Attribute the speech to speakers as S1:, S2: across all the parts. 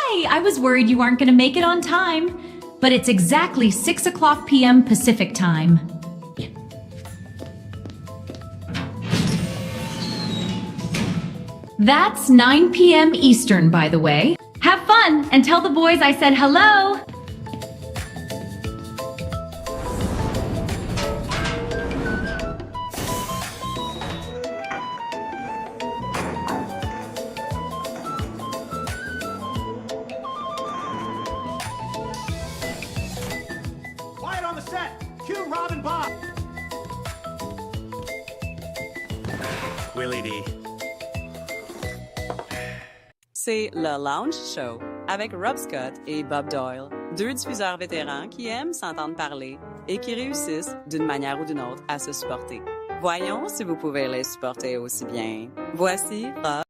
S1: Hi, I was worried you aren't going to make it on time, but it's exactly 6 o'clock p.m. Pacific time. That's 9 p.m. Eastern, by the way. Have fun and tell the boys I said hello.
S2: Quiet on the set! Cue Rob and Bob! Willie D.
S3: C'est le Lounge Show avec Rob Scott et Bob Doyle, deux diffuseurs vétérans qui aiment s'entendre parler et qui réussissent d'une manière ou d'une autre à se supporter. Voyons si vous pouvez les supporter aussi bien. Voici Rob.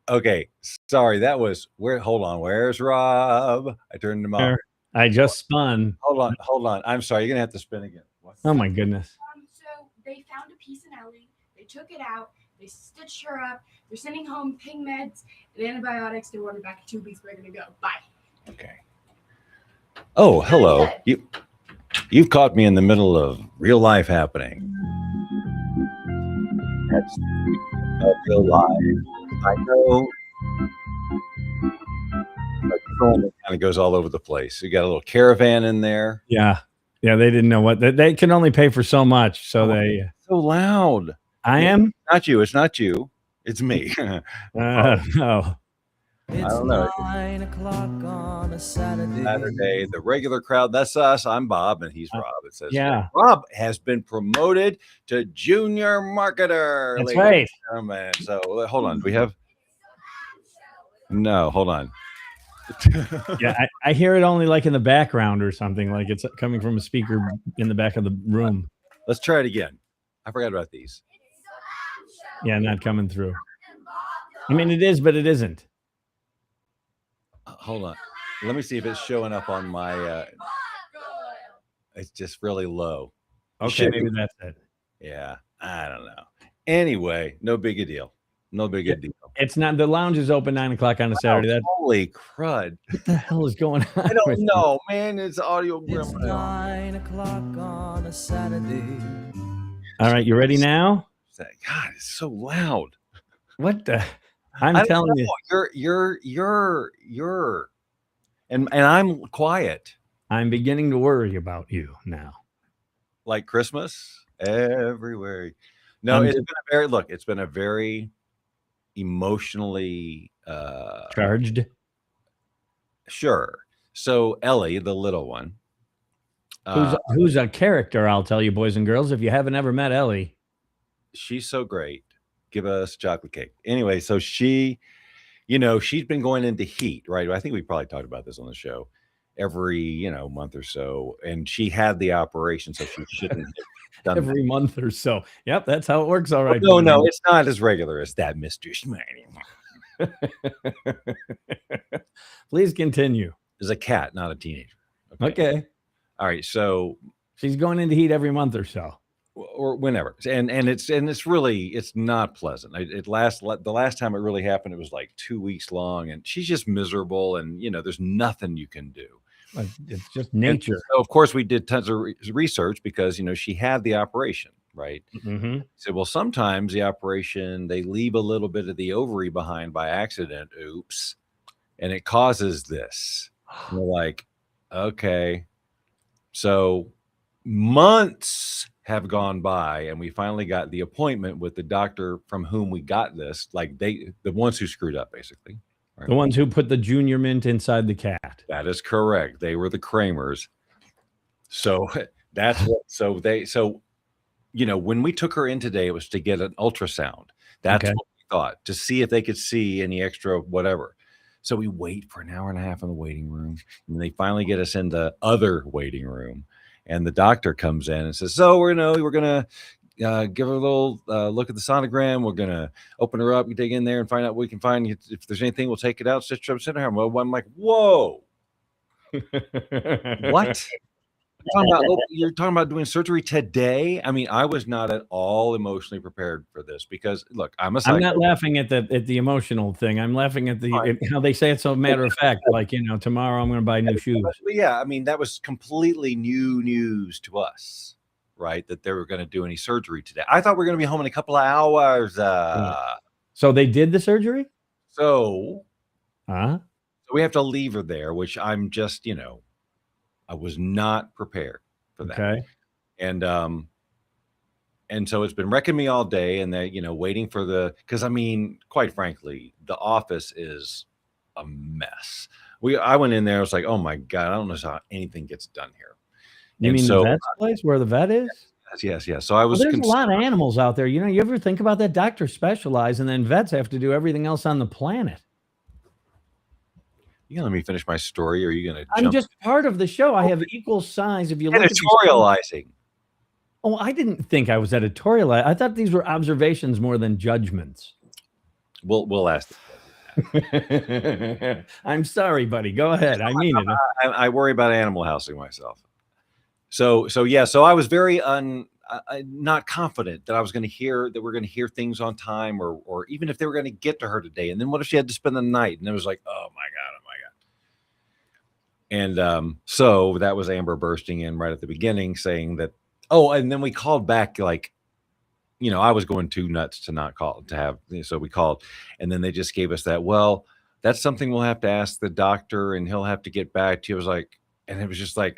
S4: Okay, sorry, that was where. Hold on, where's Rob? I turned him off.
S5: I just spun.
S4: Hold on. I'm sorry, you're gonna have to spin again. What?
S5: Oh my goodness.
S6: So they found a piece in Ellie. They took it out. They stitched her up. They're sending home pain meds and antibiotics. They ordered back in 2 weeks. We're gonna go. Bye.
S4: Okay. Oh, hello. You've caught me in the middle of real life happening. That's real life. I know. But it kind of goes all over the place. You got a little caravan in there.
S5: Yeah. They didn't know what they can only pay for so much. So
S4: so loud.
S5: I am
S4: not you. It's not you. It's me.
S5: no.
S4: I don't know.
S7: 9 o'clock on a
S4: Saturday, the regular crowd. That's us. I'm Bob, and he's Rob. It says,
S5: yeah.
S4: Rob has been promoted to junior marketer.
S5: That's right.
S4: So hold on. Do we have? No, hold on.
S5: Yeah, I hear it only like in the background or something, like it's coming from a speaker in the back of the room.
S4: Let's try it again. I forgot about these.
S5: Yeah, not coming through. I mean, it is, but it isn't.
S4: Hold on. Let me see if it's showing up on my. It's just really low.
S5: Okay, maybe that's it.
S4: Yeah, I don't know. Anyway, no big a deal. No big a deal.
S5: It's not. The lounge is open 9 o'clock on a Saturday. That's
S4: holy crud!
S5: What the hell is going on?
S4: I don't know, man. It's audio.
S7: It's 9 o'clock on a Saturday.
S5: All right, you ready now?
S4: God, it's so loud.
S5: What the? I'm telling you,
S4: you're, and I'm quiet.
S5: I'm beginning to worry about you now.
S4: Like Christmas everywhere. No, it's been a very emotionally
S5: charged.
S4: Sure. So Ellie, the little one,
S5: who's a character, I'll tell you, boys and girls, if you haven't ever met Ellie.
S4: She's so great. Give us chocolate cake. Anyway, so she's been going into heat, right? I think we probably talked about this on the show every, month or so. And she had the operation, so she shouldn't have done
S5: every month or so. Yep, that's how it works. All right.
S4: Well, no, it's not as regular as that, Mr. Schmanny.
S5: Please continue.
S4: Is a cat, not a teenager.
S5: Okay.
S4: All right. So
S5: she's going into heat every month or so.
S4: Or whenever, and it's really not pleasant. The last time it really happened, it was like 2 weeks long, and she's just miserable, and there's nothing you can do.
S5: It's just nature.
S4: And so of course, we did tons of research because she had the operation, right?
S5: Mm-hmm.
S4: So well, sometimes the operation they leave a little bit of the ovary behind by accident. Oops, and it causes this. We're like, okay, so months have gone by, and we finally got the appointment with the doctor from whom we got this. Like the ones who screwed up, basically. Right?
S5: The ones who put the junior mint inside the cat.
S4: That is correct. They were the Kramers. So that's what. So when we took her in today, it was to get an ultrasound. That's what we thought, to see if they could see any extra whatever. So we wait for an hour and a half in the waiting room, and they finally get us in the other waiting room. And the doctor comes in and says, so we're going to give her a little look at the sonogram. We're going to open her up, you dig in there and find out what we can find. If there's anything, we'll take it out, stitch her up, send her home. Well, I'm like, whoa. What? You're talking about doing surgery today. I mean, I was not at all emotionally prepared for this because, look, I'm
S5: not
S4: psycho.
S5: laughing at the emotional thing. I'm laughing at how they say it so matter of fact. Like, tomorrow I'm going to buy new shoes.
S4: But yeah, I mean, that was completely new news to us, right? That they were going to do any surgery today. I thought we were going to be home in a couple of hours.
S5: So they did the surgery?
S4: So
S5: Huh?
S4: we have to leave her there, which I'm just, I was not prepared for that.
S5: Okay.
S4: And so it's been wrecking me all day, and they, waiting for because I mean, quite frankly, the office is a mess. I went in there, I was like, oh my God, I don't know how anything gets done here.
S5: You mean the vet's place where the vet is?
S4: Yes. So I was
S5: there's a lot of animals out there. You ever think about that? Doctors specialize, and then vets have to do everything else on the planet.
S4: You gonna let me finish my story, or are you gonna
S5: I'm just part of the show. I have equal size. If you look
S4: editorializing.
S5: Oh, I didn't think I was editorial. I thought these were observations more than judgments.
S4: We'll ask.
S5: I'm sorry, buddy. Go ahead. I mean it.
S4: I worry about animal housing myself. So I was very not confident that we're going to hear things on time, or even if they were going to get to her today. And then what if she had to spend the night? And it was like, oh my God. And so that was Amber bursting in right at the beginning saying that, and then we called back like, I was going too nuts to not call to have. So we called, and then they just gave us that. Well, that's something we'll have to ask the doctor, and he'll have to get back to you. I was like, and it was just like,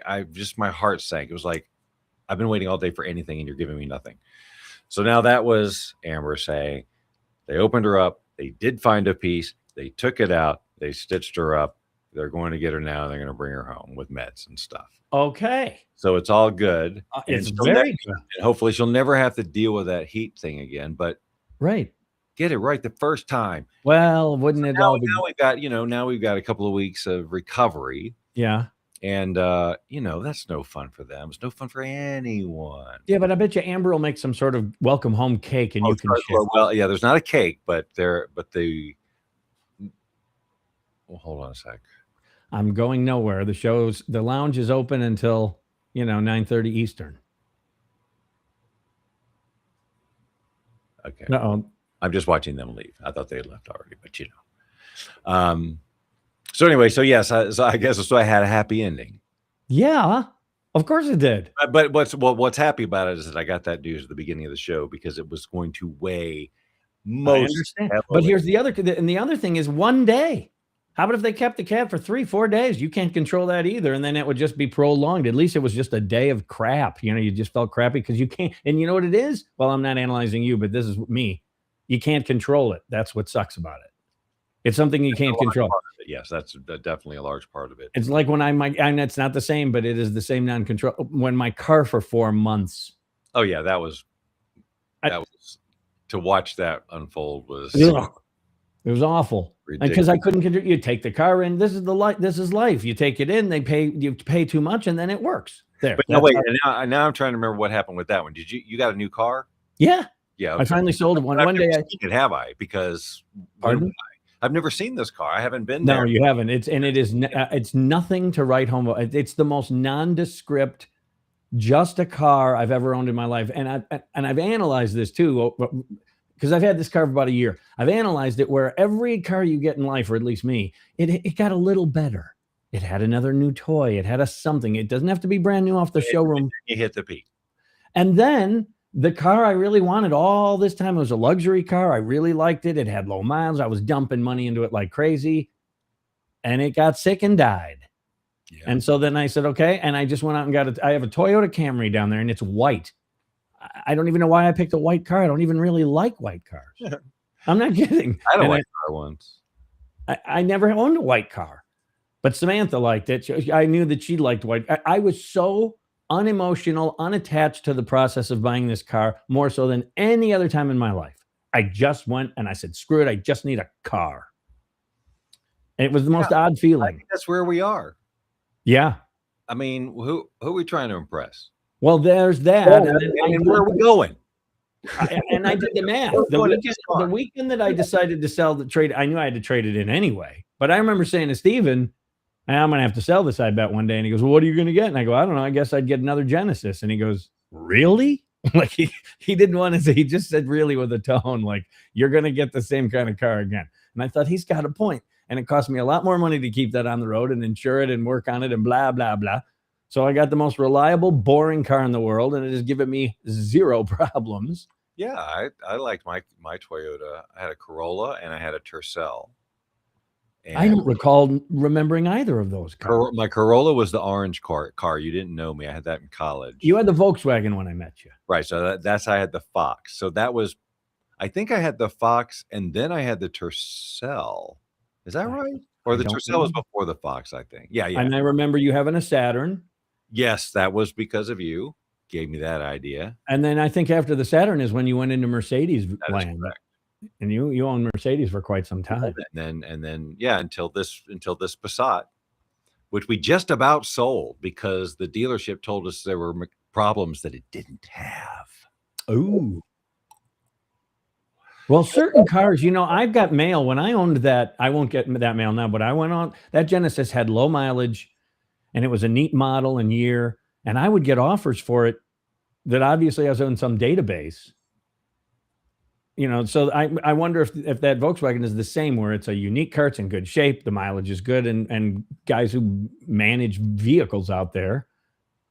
S4: my heart sank. It was like, I've been waiting all day for anything, and you're giving me nothing. So now that was Amber saying they opened her up. They did find a piece. They took it out. They stitched her up. They're going to get her now. They're going to bring her home with meds and stuff.
S5: Okay.
S4: So it's all good.
S5: It's very good.
S4: And hopefully she'll never have to deal with that heat thing again. But
S5: right.
S4: Get it right the first time.
S5: Well, wouldn't it all be?
S4: Now we've got a couple of weeks of recovery.
S5: Yeah.
S4: And that's no fun for them. It's no fun for anyone.
S5: Yeah, but I bet you Amber will make some sort of welcome home cake, and you can share.
S4: Well, yeah, there's not a cake, but hold on a sec.
S5: I'm going nowhere. The lounge is open until 9:30 Eastern.
S4: Okay.
S5: Uh-oh.
S4: I'm just watching them leave. I thought they had left already, but So anyway, so yes, I guess I had a happy ending.
S5: Yeah, of course it did.
S4: But what's happy about it is that I got that news at the beginning of the show because it was going to weigh most.
S5: I understand. But here's the other thing is one day. How about if they kept the cat for 3-4 days? You can't control that either, and then it would just be prolonged. At least it was just a day of crap. You just felt crappy because you can't. And you know what it is? Well, I'm not analyzing you, but this is me. You can't control it. That's what sucks about it. It's something you can't control.
S4: Yes, that's definitely a large part of it.
S5: It's like when it's not the same, but it is the same non-control. When my car for 4 months.
S4: Oh yeah, that was to watch that unfold was.
S5: It was awful because I couldn't control. You take the car in. This is life. You take it in. You pay too much, and then it works. There.
S4: But now now I'm trying to remember what happened with that one. Did you got a new car?
S5: Yeah.
S4: Yeah.
S5: Okay. I finally sold it one day.
S4: Have I? Because
S5: pardon?
S4: I've never seen this car. I haven't been there.
S5: No, you haven't. It's nothing to write home about. It's the most nondescript, just a car I've ever owned in my life. And I've analyzed this too, because I've had this car for about a year. I've analyzed it where every car you get in life, or at least me, it got a little better. It had another new toy. It had something. It doesn't have to be brand new off the showroom.
S4: You hit the peak.
S5: And then the car I really wanted all this time, it was a luxury car. I really liked it. It had low miles. I was dumping money into it like crazy. And it got sick and died. Yeah. And so then I said, okay. And I just went out and I have a Toyota Camry down there, and it's white. I don't even know why I picked a white car. I don't even really like white cars. Yeah. I'm not kidding.
S4: I don't like car ones.
S5: I never owned a white car. But Samantha liked it. I knew that she liked white. I was so unemotional, unattached to the process of buying this car, more so than any other time in my life. I just went and I said, screw it, I just need a car. And it was the most odd feeling.
S4: I think that's where we are.
S5: Yeah.
S4: I mean, who are we trying to impress?
S5: Well, there's that.
S4: And where are we going?
S5: And I did the math. The weekend that I decided to sell the trade, I knew I had to trade it in anyway. But I remember saying to Steven, And I'm going to have to sell this, I bet, one day. And he goes, well, what are you going to get? And I go, I don't know. I guess I'd get another Genesis. And he goes, really? Like he didn't want to say, he just said really with a tone, like, you're going to get the same kind of car again. And I thought, he's got a point. And it cost me a lot more money to keep that on the road and insure it and work on it and blah, blah, blah. So I got the most reliable, boring car in the world, and it has given me zero problems.
S4: Yeah, I liked my Toyota. I had a Corolla and I had a Tercel. And
S5: I don't recall remembering either of those cars.
S4: My Corolla was the orange car. You didn't know me. I had that in college.
S5: You had the Volkswagen when I met you.
S4: Right. So that's I had the Fox. So that was, I think I had the Fox and then I had the Tercel. Is that right? Or the Tercel was before the Fox, I think. Yeah.
S5: And I remember you having a Saturn.
S4: Yes, that was because of you. Gave me that idea.
S5: And then I think after the Saturn is when you went into Mercedes land. And you owned Mercedes for quite some time.
S4: And then yeah, until this Passat, which we just about sold because the dealership told us there were problems that it didn't have.
S5: Ooh. Well, certain cars, I've got mail. When I owned that, I won't get that mail now, but I went on, that Genesis had low mileage and it was a neat model and year. And I would get offers for it that obviously I was in some database. So I wonder if that Volkswagen is the same, where it's a unique car, it's in good shape, the mileage is good, and guys who manage vehicles out there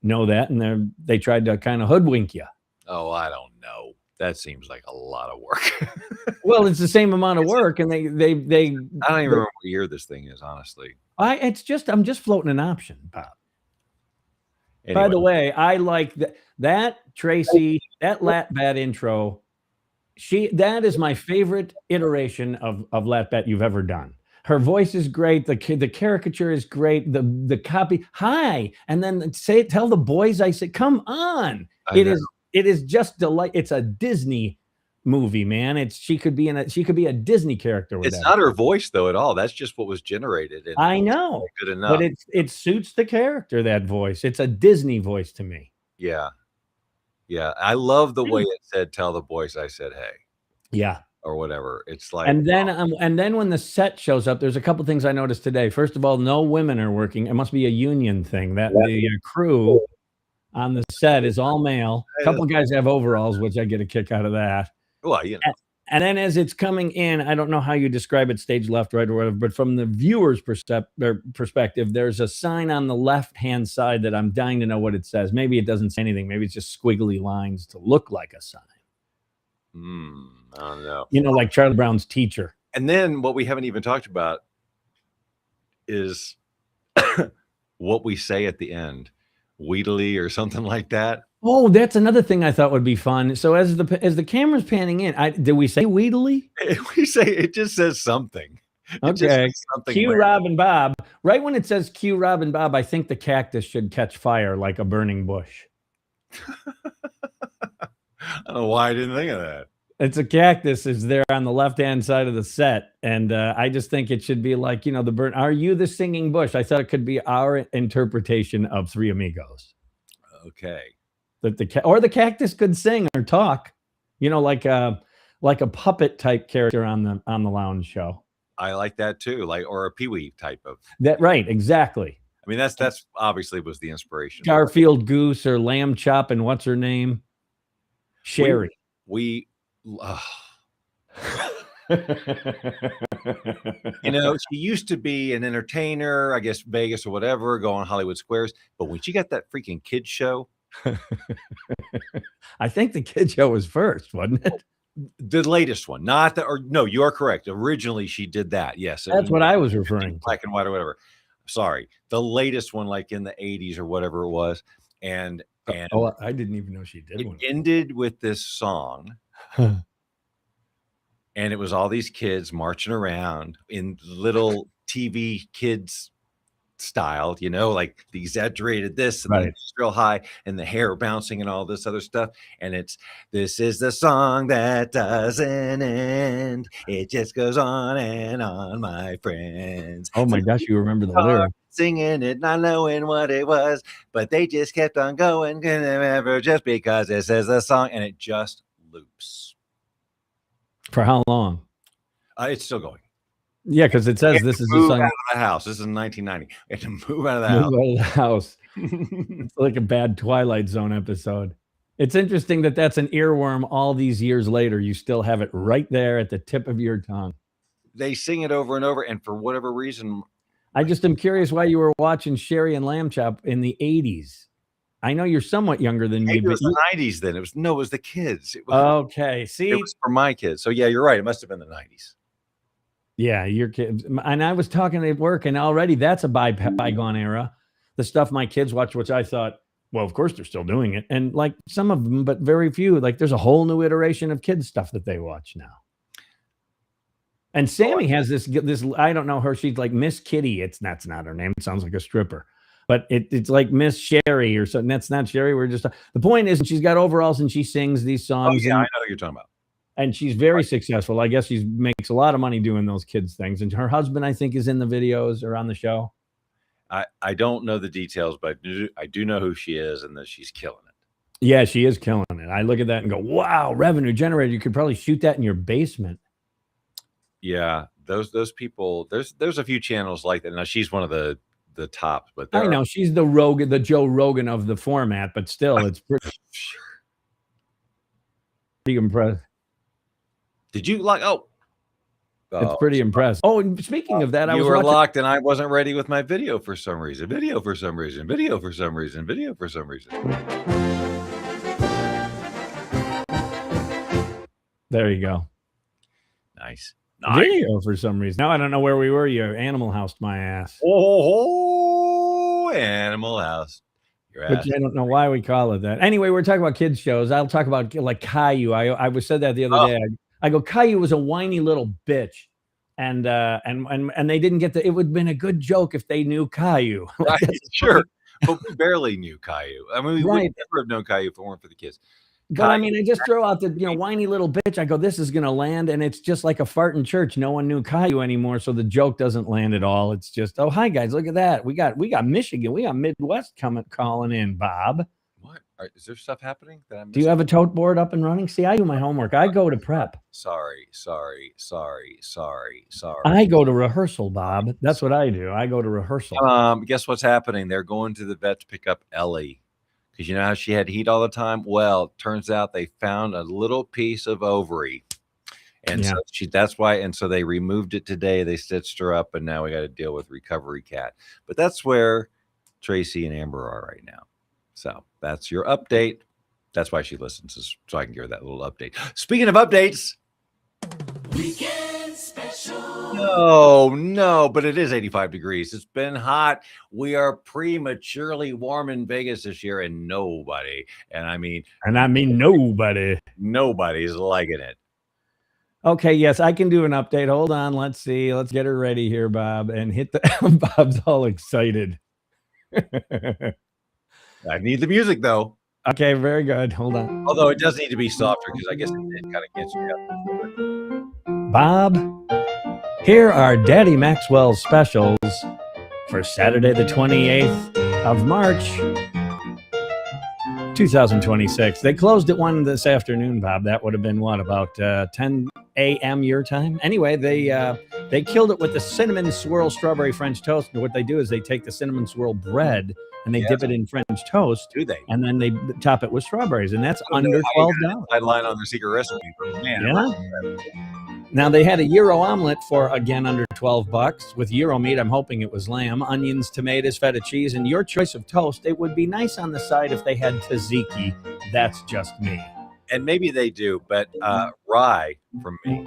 S5: know that, and they tried to kind of hoodwink you.
S4: Oh, I don't know. That seems like a lot of work.
S5: Well, it's the same amount of work, and they
S4: I don't even remember what year this thing is, honestly.
S5: I'm just floating an option, Bob.
S4: Anyway.
S5: By the way, I like that Tracy, that Lat Bat intro. That is my favorite iteration of Lat Bat you've ever done. Her voice is great. The caricature is great. The copy, hi, and then tell the boys I said, come on. It is just delight. It's a Disney movie, man. She could be a Disney character with
S4: it's not her voice though at all. That's just what was generated. And
S5: I know,
S4: good enough.
S5: But it suits the character, that voice. It's a Disney voice to me.
S4: Yeah. Yeah, I love the way it said, tell the boys I said, hey.
S5: Yeah.
S4: Or whatever. It's like,
S5: and then when the set shows up, there's a couple things I noticed today. First of all, no women are working. It must be a union thing that the crew on the set is all male. A couple guys have overalls, which I get a kick out of that.
S4: Well,
S5: And then as it's coming in, I don't know how you describe it, stage left, right, or whatever, but from the viewer's perspective, there's a sign on the left-hand side that I'm dying to know what it says. Maybe it doesn't say anything. Maybe it's just squiggly lines to look like a sign.
S4: I don't know.
S5: Like Charlie Brown's teacher.
S4: And then what we haven't even talked about is what we say at the end. Wheedly or something like that.
S5: Oh, that's another thing I thought would be fun. So as the camera's panning in, did we say Wheedly?
S4: We say it just says something.
S5: Okay. Cue Rob and Bob. Right when it says cue Rob and Bob, I think the cactus should catch fire like a burning bush.
S4: I don't know why I didn't think of that.
S5: It's a cactus is there on the left-hand side of the set. And I just think it should be like, the burn. Are you the singing bush? I thought it could be our interpretation of Three Amigos.
S4: Okay.
S5: That the cactus could sing or talk, like a puppet type character on the lounge show.
S4: I like that too, or a Pee-wee type of
S5: that. Right, exactly.
S4: I mean, that's obviously was the inspiration.
S5: Garfield Goose or Lamb Chop and what's her name? Sherry.
S4: She used to be an entertainer, I guess Vegas or whatever, go on Hollywood Squares. But when she got that freaking kids show,
S5: I think the kid show was first, wasn't it?
S4: The latest one, no, you are correct. Originally, she did that. Yes,
S5: that's what I was referring to.
S4: Black and white or whatever. Sorry, the latest one, like in the 80s or whatever it was, and
S5: I didn't even know she did.
S4: It ended with this song, and it was all these kids marching around in little TV kids style, like the exaggerated this and it's real high and the hair bouncing and all this other stuff. And this is the song that doesn't end. It just goes on and on, my friends.
S5: Oh my gosh, you remember the lyrics.
S4: Singing it, not knowing what it was, but they just kept on going, just because it says the song, and it just loops.
S5: For how long?
S4: It's still going.
S5: Yeah, because it says this is the
S4: Move
S5: song.
S4: out of the house. This is 1990. We had to move out of the house.
S5: Move out of the house. It's like a bad Twilight Zone episode. It's interesting that that's an earworm all these years later. You still have it right there at the tip of your tongue.
S4: They sing it over and over, and for whatever reason,
S5: I just am curious why you were watching Sherry and Lamb Chop in the 80s. I know you're somewhat younger than me,
S4: maybe it
S5: but
S4: was the 90s then. It was the kids. It was,
S5: okay. See,
S4: it was for my kids. So yeah, you're right. It must have been the 90s.
S5: yeah, your kids. And I was talking at work, and already that's a bygone era. The stuff my kids watch, which I thought, well, of course they're still doing it, and like some of them, but very few. Like there's a whole new iteration of kids stuff that they watch now. And Sammy has this. I don't know her. She's like Miss Kitty. That's not her name. It sounds like a stripper, but it's like Miss Sherry or something. That's not Sherry. We're just the point is she's got overalls and she sings these songs.
S4: Oh yeah, I know what you're talking about.
S5: And she's very successful. I guess she makes a lot of money doing those kids things. And her husband, I think, is in the videos or on the show.
S4: I don't know the details, but I do know who she is and that she's killing it.
S5: Yeah, she is killing it. I look at that and go, wow, revenue generator. You could probably shoot that in your basement.
S4: Yeah, those people. There's a few channels like that. Now she's one of the tops, but
S5: I know she's the Joe Rogan of the format, but still, it's pretty impressive.
S4: Did you like?
S5: It's pretty impressive. Oh, and speaking of that,
S4: you were locked, and I wasn't ready with my video for some reason. Video for some reason.
S5: There you go.
S4: Nice.
S5: Video for some reason. Now I don't know where we were. You Animal Housed my ass.
S4: Oh, Animal House.
S5: Which I don't know why we call it that. Anyway, we're talking about kids shows. I'll talk about like Caillou. I was said that the other day. I go, Caillou was a whiny little bitch, and they didn't get the. It would have been a good joke if they knew Caillou.
S4: Right, sure, but we barely knew Caillou. I mean, we would never have known Caillou if it weren't for the kids.
S5: But I mean, I just throw out the whiny little bitch. I go, this is gonna land, and it's just like a fart in church. No one knew Caillou anymore, so the joke doesn't land at all. It's just, oh hi guys, look at that. We got Michigan, we got Midwest calling in, Bob.
S4: What is there stuff happening that I'm?
S5: Do you have a tote board up and running? See, I do my homework. I go to prep.
S4: Sorry.
S5: I go to rehearsal, Bob. That's what I do. I go to rehearsal.
S4: Guess what's happening? They're going to the vet to pick up Ellie. Because you know how she had heat all the time? Well, turns out they found a little piece of ovary. And so that's why. And so they removed it today. They stitched her up, and now we got to deal with Recovery Cat. But that's where Tracy and Amber are right now. So that's your update. That's why she listens, so I can give her that little update. Speaking of updates.
S7: Weekend special.
S4: No, but it is 85 degrees. It's been hot. We are prematurely warm in Vegas this year, and nobody's liking it.
S5: Okay, yes, I can do an update. Hold on, let's see. Let's get her ready here, Bob, and hit the Bob's all excited.
S4: I need the music though.
S5: Okay, very good. Hold on.
S4: Although it does need to be softer because I guess it kind of gets you up.
S5: Bob, here are Daddy Maxwell's specials for Saturday the 28th of March, 2026. They closed at 1 this afternoon, Bob. That would have been what, about 10 a.m. your time? Anyway, they killed it with the cinnamon swirl strawberry French toast. And what they do is they take the cinnamon swirl bread and they dip it in French toast.
S4: Do they?
S5: And then they top it with strawberries, and that's under $12.
S4: Line on their secret recipe. Man,
S5: Now they had a gyro omelet for again under $12 with gyro meat. I'm hoping it was lamb, onions, tomatoes, feta cheese, and your choice of toast. It would be nice on the side if they had tzatziki. That's just me.
S4: And maybe they do, but rye from me.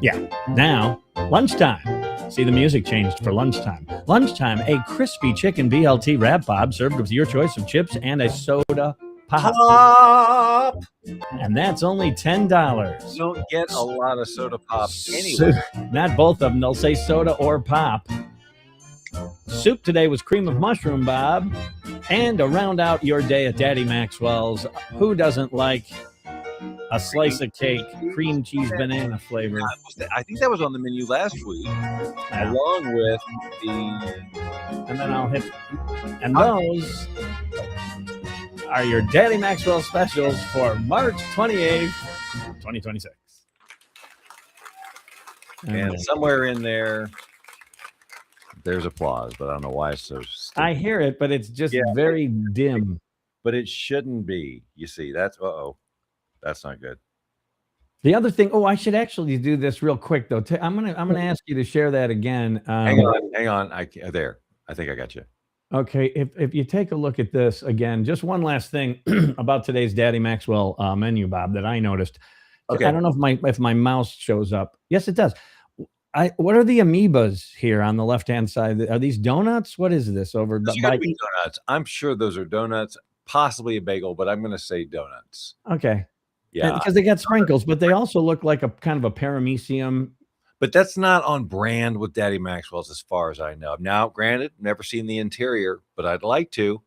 S5: Yeah. Now, lunchtime. See, the music changed for lunchtime. Lunchtime, a crispy chicken BLT wrap, Bob, served with your choice of chips and a soda pop. And that's only $10.
S4: You don't get a lot of soda pop anyway.
S5: Not both of them. They'll say soda or pop. Soup today was cream of mushroom, Bob. And to round out your day at Daddy Maxwell's, who doesn't like a slice of cake, cream cheese banana flavor?
S4: I think that was on the menu last week, along with
S5: and then I'll hit, and those are your Daddy Maxwell specials for March 28th, 2026.
S4: And somewhere in there, there's applause, but I don't know why it's so stupid.
S5: I hear it, but it's just very dim.
S4: But it shouldn't be. You see, that's that's not good.
S5: The other thing, I should actually do this real quick though. I'm gonna ask you to share that again.
S4: Hang on. I think I got you.
S5: Okay, if you take a look at this again, just one last thing about today's Daddy Maxwell menu, Bob, that I noticed.
S4: Okay.
S5: I don't know if my mouse shows up. Yes, it does. What are the amoebas here on the left-hand side? Are these donuts? What is this over
S4: Those gotta be donuts. I'm sure those are donuts, possibly a bagel, but I'm going to say donuts.
S5: Okay.
S4: Yeah.
S5: Because they got sprinkles, but they also look like a kind of a paramecium.
S4: But that's not on brand with Daddy Maxwell's as far as I know. Now, granted, never seen the interior, but I'd like to.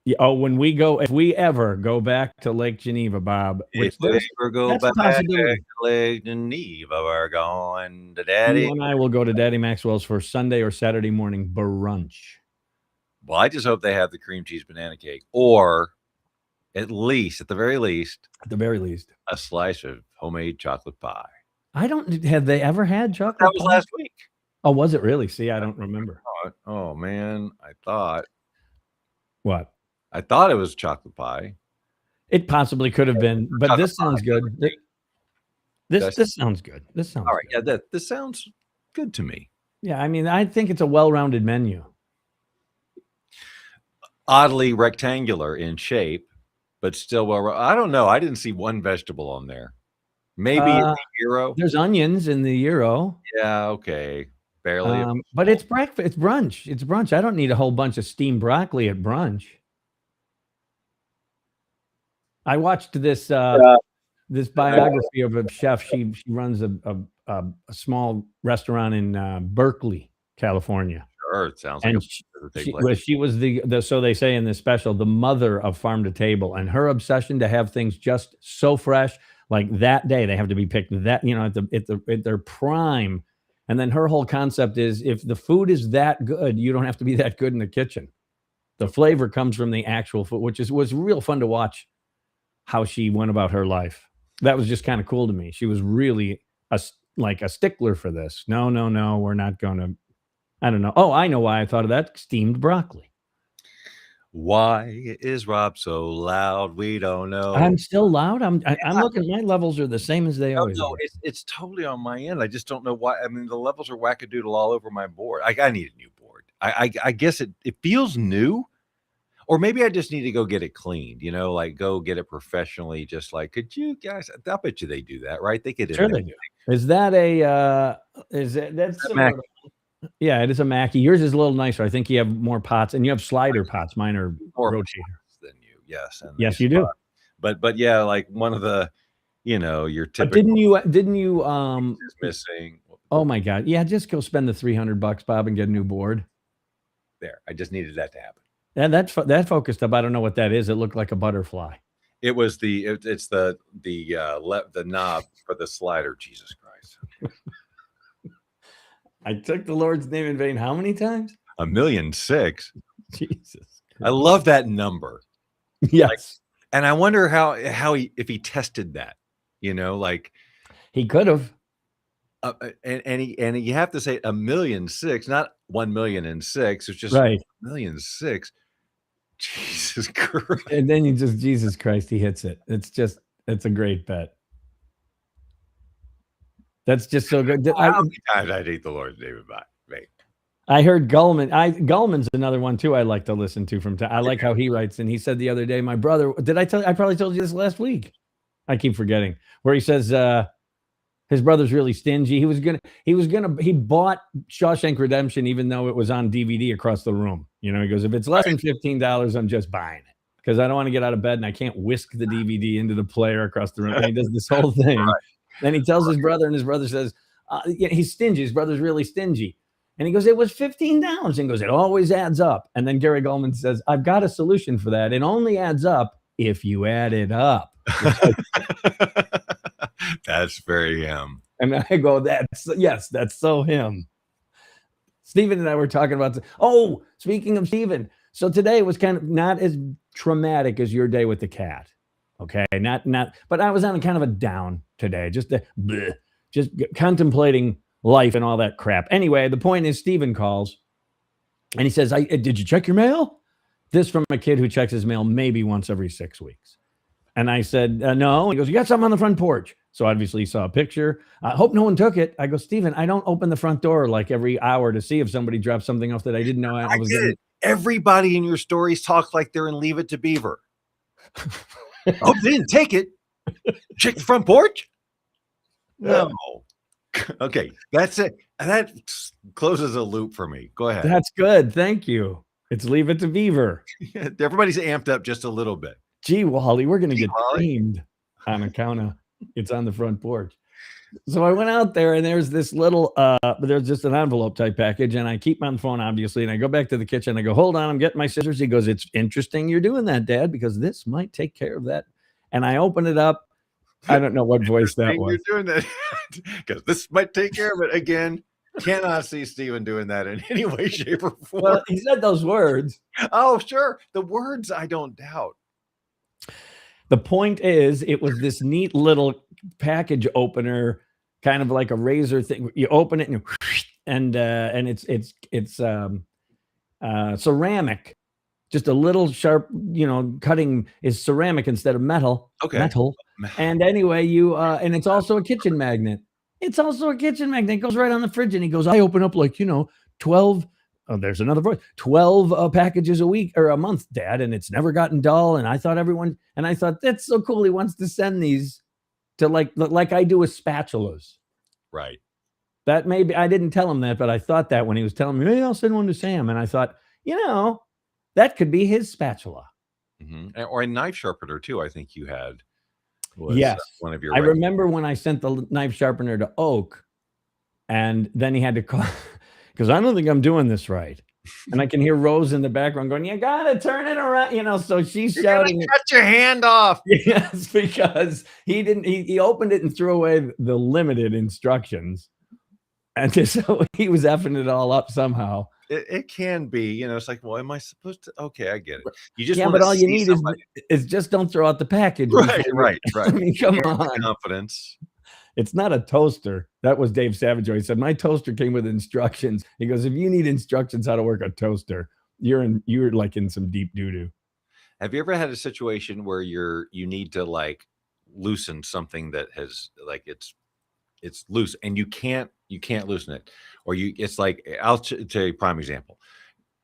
S5: Yeah, if we ever go back to Lake Geneva, Bob,
S4: If we ever go back to Lake Geneva, we're going to Daddy.
S5: You and I will go to Daddy Maxwell's for Sunday or Saturday morning brunch.
S4: Well, I just hope they have the cream cheese banana cake, or at the very least, a slice of homemade chocolate pie.
S5: Have they ever had chocolate
S4: That was
S5: pie?
S4: last week.
S5: Oh, was it really? See, I don't remember.
S4: Oh man, I thought.
S5: What?
S4: I thought it was chocolate pie.
S5: It possibly could have been, but
S4: Chocolate
S5: this sounds good. This sounds good. This sounds
S4: all right.
S5: good.
S4: Yeah, this sounds good to me.
S5: Yeah, I mean, I think it's a well-rounded menu.
S4: Oddly rectangular in shape, but still well. I don't know. I didn't see one vegetable on there. Maybe in the gyro.
S5: There's onions in the gyro.
S4: Yeah, okay. Barely.
S5: But it's breakfast. It's brunch. It's brunch. I don't need a whole bunch of steamed broccoli at brunch. I watched this this biography of a chef. She runs a small restaurant in Berkeley, California.
S4: Sure, it sounds like
S5: she was the so they say in this special, the mother of farm to table, and her obsession to have things just so fresh, like that day they have to be picked that at their prime. And then her whole concept is, if the food is that good, you don't have to be that good in the kitchen. The flavor comes from the actual food, which was real fun to watch how she went about her life. That was just kind of cool to me. She was really a stickler for this. No, we're not going to. I don't know. Oh, I know why I thought of that. Steamed broccoli.
S4: Why is Rob so loud? We don't know.
S5: I'm still loud. I'm looking. My levels are the same as they always are.
S4: It's totally on my end. I just don't know why. I mean, the levels are wackadoodle all over my board. I need a new board. I guess it feels new, or maybe I just need to go get it cleaned. Like go get it professionally. Just like, could you guys? I bet you they do that, right? They could.
S5: Sure, they do. Is that that's similar to, yeah, it is a Mackie. Yours is a little nicer. I think you have more pots, and you have slider pots. Mine are
S4: more
S5: rotators
S4: than you. Yes,
S5: yes, you do.
S4: But yeah, like one of the, your typical.
S5: But didn't you
S4: is missing.
S5: Oh my God! Yeah, just go spend the $300, Bob, and get a new board.
S4: There, I just needed that to happen.
S5: And that focused up. I don't know what that is. It looked like a butterfly.
S4: It was it's the knob for the slider. Jesus Christ.
S5: I took the Lord's name in vain how many times?
S4: 1,000,006.
S5: Jesus Christ.
S4: I love that number.
S5: Yes.
S4: And I wonder if he tested that, like
S5: he could have.
S4: And you have to say 1,000,006, not 1,000,006. It's just
S5: right.
S4: 1,000,006. Jesus Christ.
S5: And then Jesus Christ, he hits it. It's a great bet. That's just so good.
S4: How many times I'd eat the Lord's name by me?
S5: I heard Gullman. Gullman's another one too. I like to listen to from time. I like how he writes. And he said the other day, my brother. Did I tell you? I probably told you this last week. I keep forgetting. Where he says his brother's really stingy. He bought Shawshank Redemption even though it was on DVD across the room. He goes, if it's less than $15, I'm just buying it because I don't want to get out of bed and I can't whisk the DVD into the player across the room. And he does this whole thing. Right. Then he tells his brother, and his brother says, he's stingy. His brother's really stingy. And he goes, it was $15. And goes, it always adds up. And then Gary Goldman says, I've got a solution for that. It only adds up if you add it up.
S4: That's very him.
S5: And I go, that's so him. Stephen and I were talking about speaking of Stephen. So today was kind of not as traumatic as your day with the cat. Okay, not, but I was on kind of a down today, just contemplating life and all that crap. Anyway, the point is Steven calls and he says, did you check your mail? This from a kid who checks his mail maybe once every 6 weeks. And I said, no. He goes, you got something on the front porch. So obviously he saw a picture. I hope no one took it. I go, Steven, I don't open the front door like every hour to see if somebody dropped something off that I didn't know I was getting.
S4: Everybody in your stories talk like they're in Leave It to Beaver. Oh, they didn't take it. Check the front porch? No. Okay, that's it. That closes a loop for me. Go ahead.
S5: That's good. Thank you. It's Leave It to Beaver.
S4: Everybody's amped up just a little bit.
S5: Gee, Wally, we're going to get shamed on account of it's on the front porch. So I went out there and there's this little, there's just an envelope type package. And I keep my phone, obviously. And I go back to the kitchen. I go, hold on, I'm getting my scissors. He goes, it's interesting you're doing that, Dad, because this might take care of that. And I open it up. I don't know what voice that was.
S4: You're doing that because this might take care of it. Again, cannot see Steven doing that in any way, shape, or form.
S5: Well, he said those words.
S4: Oh, sure. The words, I don't doubt.
S5: The point is, it was this neat little package opener, kind of like a razor thing. You open it and it's ceramic. Just a little sharp, cutting is ceramic instead of metal.
S4: Okay.
S5: Metal. And anyway, and it's also a kitchen magnet. It's also a kitchen magnet. It goes right on the fridge. And he goes, I open up 12. Oh, there's another voice. 12 packages a week or a month, Dad. And it's never gotten dull. And I thought that's so cool. He wants to send these to like I do with spatulas.
S4: Right.
S5: That maybe I didn't tell him that, but I thought that when he was telling me, hey, I'll send one to Sam. And I thought, that could be his spatula.
S4: Mm-hmm. Or a knife sharpener too. I think you had.
S5: Yes.
S4: One of your.
S5: I remember when I sent the knife sharpener to Oak, and then he had to call because I don't think I'm doing this right. And I can hear Rose in the background going, you gotta turn it around, so she's shouting,
S4: cut your hand off.
S5: Yes, because he opened it and threw away the limited instructions. And so he was effing it all up somehow.
S4: It can be, it's like, well, am I supposed to? Okay, I get it. You just
S5: but all you need is just don't throw out the package.
S4: Right.
S5: I mean, come on.
S4: Confidence.
S5: It's not a toaster. That was Dave Savage. He said, my toaster came with instructions. He goes, if you need instructions how to work a toaster, you're like in some deep doo-doo.
S4: Have you ever had a situation where you need to like loosen something that has it's loose and you can't loosen it, or it's like, I'll tell you a prime example.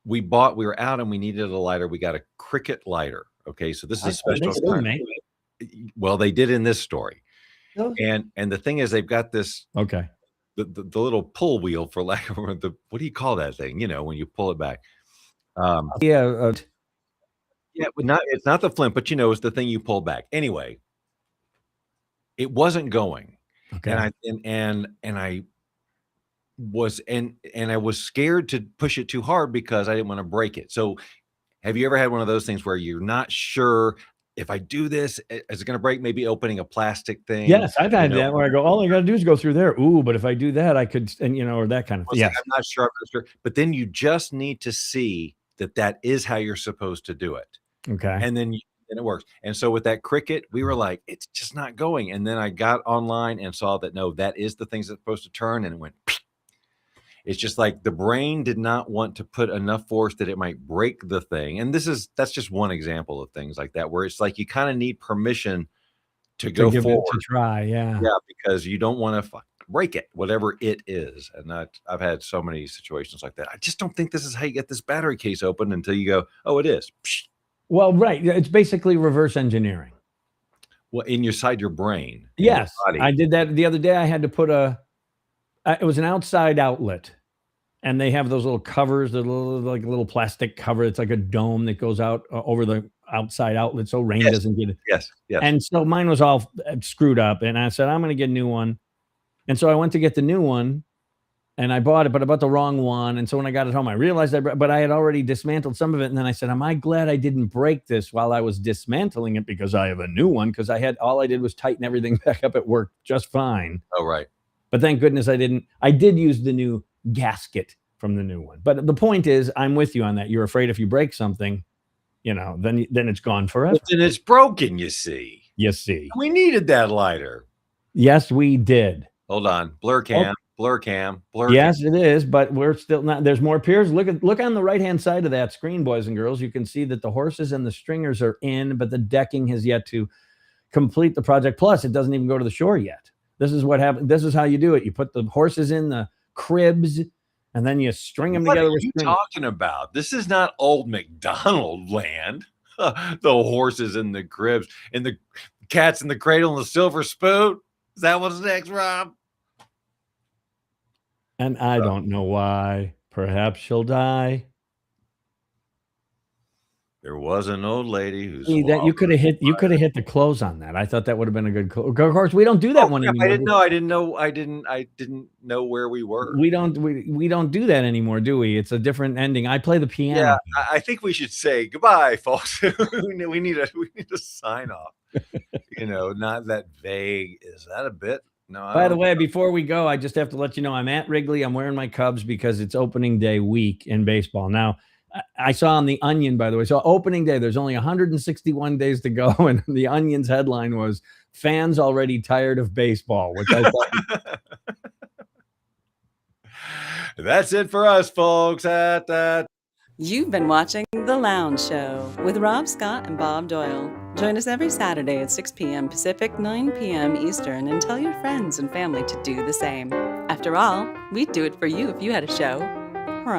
S4: We were out and we needed a lighter. We got a Cricket lighter. Okay. So this is a special kind. Well, they did in this story. Oh. And the thing is, they've got this,
S5: okay,
S4: the little pull wheel for lack of what do you call that thing? When you pull it back. It's not the flint, but it's the thing you pull back. Anyway, it wasn't going.
S5: Okay.
S4: And I was scared to push it too hard because I didn't want to break it. So have you ever had one of those things where you're not sure if I do this, is it going to break? Maybe opening a plastic thing.
S5: Yes, I've had that where I go, all I got to do is go through there. Ooh, but if I do that, I could, or that kind of thing.
S4: Yes. I'm not sure. But then you just need to see that is how you're supposed to do it.
S5: Okay.
S4: And then it works. And so with that Cricket, we were like, it's just not going. And then I got online and saw that, no, that is the things that's supposed to turn. And it went, it's just like the brain did not want to put enough force that it might break the thing. And that's just one example of things like that, where it's like you kind of need permission to go forward.
S5: To try, yeah.
S4: Yeah, because you don't want to break it, whatever it is. And I've had so many situations like that. I just don't think this is how you get this battery case open until you go, oh, it is.
S5: Well, right. It's basically reverse engineering.
S4: Well, inside your brain.
S5: Yes. I did that the other day. I had to put it was an outside outlet. And they have those little covers, the little plastic cover. It's like a dome that goes out over the outside outlet so rain doesn't get it.
S4: Yes.
S5: And so mine was all screwed up. And I said, I'm going to get a new one. And so I went to get the new one and I bought it, but I bought the wrong one. And so when I got it home, I realized but I had already dismantled some of it. And then I said, am I glad I didn't break this while I was dismantling it, because I have a new one, because all I did was tighten everything back up. It worked just fine.
S4: Oh, right.
S5: But thank goodness I didn't. I did use the new gasket from the new one. But the point is, I'm with you on that. You're afraid if you break something, then it's gone forever.
S4: But then it's broken, you see.
S5: You see.
S4: We needed that lighter.
S5: Yes, we did.
S4: Hold on. Blur cam. Blur cam. Blur
S5: Yes, it is, but we're still not. There's more piers. Look on the right-hand side of that screen, boys and girls. You can see that the horses and the stringers are in, but the decking has yet to complete the project. Plus, it doesn't even go to the shore yet. This is what happened. This is how you do it. You put the horses in the cribs, and then you string them together with
S4: What are you
S5: string.
S4: talking about? This is not old McDonald land. The horses in the cribs and the cats in the cradle and the silver spoon. Is that what's next, Rob?
S5: And I don't know why. Perhaps she'll die.
S4: There was an old lady who's
S5: You could have hit the close on that. I thought that would have been a good close. Of course, we don't do that one anymore.
S4: I didn't know where we were.
S5: We don't do that anymore, do we? It's a different ending. I play the piano.
S4: Yeah, I think we should say goodbye, folks. we need a sign off. Not that vague. Is that a bit? No.
S5: By the way, before we go, I just have to let you know I'm at Wrigley. I'm wearing my Cubs because it's opening day week in baseball. Now, I saw on the Onion, by the way, so opening day, there's only 161 days to go. And the Onion's headline was fans already tired of baseball, which I thought.
S4: That's it for us, folks. At that.
S3: You've been watching The Lounge Show with Rob Scott and Bob Doyle. Join us every Saturday at 6 p.m. Pacific, 9 p.m. Eastern, and tell your friends and family to do the same. After all, we'd do it for you if you had a show.